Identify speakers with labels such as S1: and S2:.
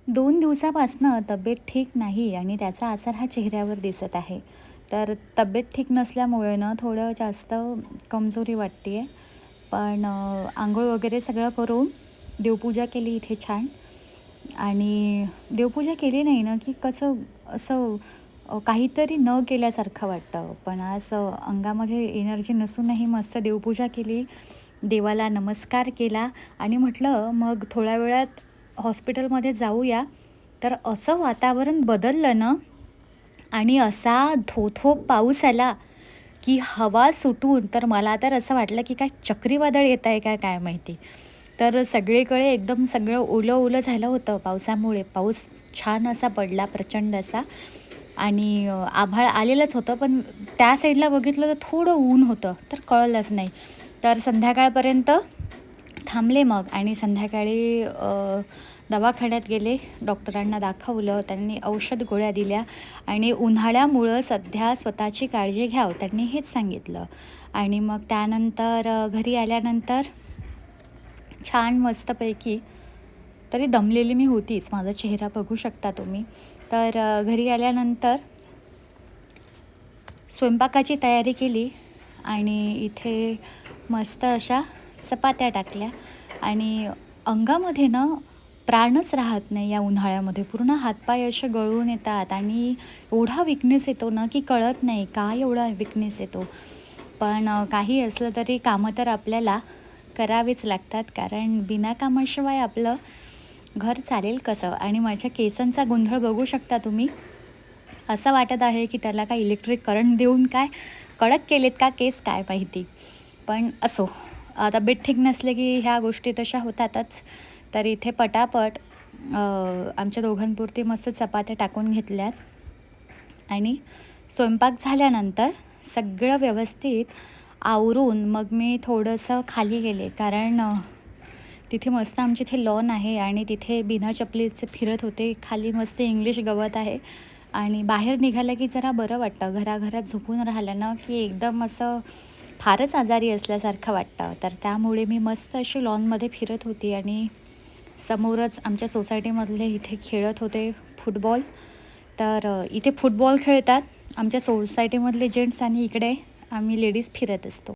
S1: 2 दिवसापासनं तब्येत ठीक नाही आणि त्याचा असर हा चेहऱ्यावर दिसत आहे. तर तब्येत ठीक नसल्यामुळे ना थोडं जास्त कमजोरी वाटते आहे. पण अंघोळ वगैरे सगळं करून देवपूजा केली इथे छान आणि देवपूजा केली नाही ना, की कसं असं काहीतरी न केल्यासारखं वाटतं. पण आज अंगामध्ये एनर्जी नसूनही मस्त देवपूजा केली, देवाला नमस्कार केला आणि म्हटलं मग थोड्या वेळात हॉस्पिटलमध्ये जाऊया. तर असं वातावरण बदललं ना आणि असा धो-धो पाऊस आला, की हवा सुटून तर मला तर असं वाटलं, की काय चक्रीवादळ येत आहे का काय माहिती. तर सगळीकडे एकदम सगळं ओलं-ओलं झालं होतं पावसामुळे. पाऊस छान असा पडला प्रचंड असा आणि आभाळ आलेलंच होतं, पण त्या साईडला बघितलं तर थोडं ऊन होतं, तर कळलंच नाही. तर संध्याकाळपर्यंत थांबले मग आणि संध्याकाळी दवाखान्यात गेले, डॉक्टरांना दाखवलं, त्यांनी औषध गोळ्या दिल्या आणि उन्हाळ्यामुळं सध्या स्वतःची काळजी घ्यावं त्यांनी हेच सांगितलं. आणि मग त्यानंतर घरी आल्यानंतर छान मस्तपैकी तरी दमलेली मी होतीच, माझा चेहरा बघू शकता तुम्ही. तर घरी आल्यानंतर स्वयंपाकाची तयारी केली आणि इथे मस्त अशा चपात्या टाकल्या आणि अंगामध्ये ना प्राणच राहत नाही या उन्हाळ्यामध्ये. पूर्ण हातपाय असे गळून येतात आणि एवढा विकनेस येतो ना, की कळत नाही का एवढा विकनेस येतो. पण काही असलं तरी कामं तर आपल्याला करावीच लागतात, कारण बिना कामाशिवाय आपलं घर चालेल कसं? आणि माझ्या केसांचा गोंधळ बघू शकता तुम्ही. असं वाटत आहे की त्याला काय इलेक्ट्रिक करंट देऊन काय कडक केलेत का केस काय माहिती. पण असो, तब्येत ठीक नसले की ह्या गोष्टी तशा होतातच. तर इथे पटापट आमच्या दोघांपुरती मस्त चपात्या टाकून घेतल्यात आणि स्वयंपाक झाल्यानंतर सगळं व्यवस्थित आवरून मग मी थोडंसं खाली गेले. कारण तिथे मस्त आमच्या इथे लॉन आहे आणि तिथे बिना चपलीचे फिरत होते. खाली मस्त इंग्लिश गवत आहे आणि बाहेर निघालं की जरा बरं वाटतं. घराघरात झोपून राहिलं ना, की एकदम असं फारच आजारी असल्यासारखं वाटतं. तर त्यामुळे मी मस्त अशी लॉनमध्ये फिरत होती आणि समोरच आमच्या सोसायटीमधले इथे खेळत होते फुटबॉल. तर इथे फुटबॉल खेळतात आमच्या सोसायटीमधले जेंट्स आणि इकडे आम्ही लेडीज फिरत असतो.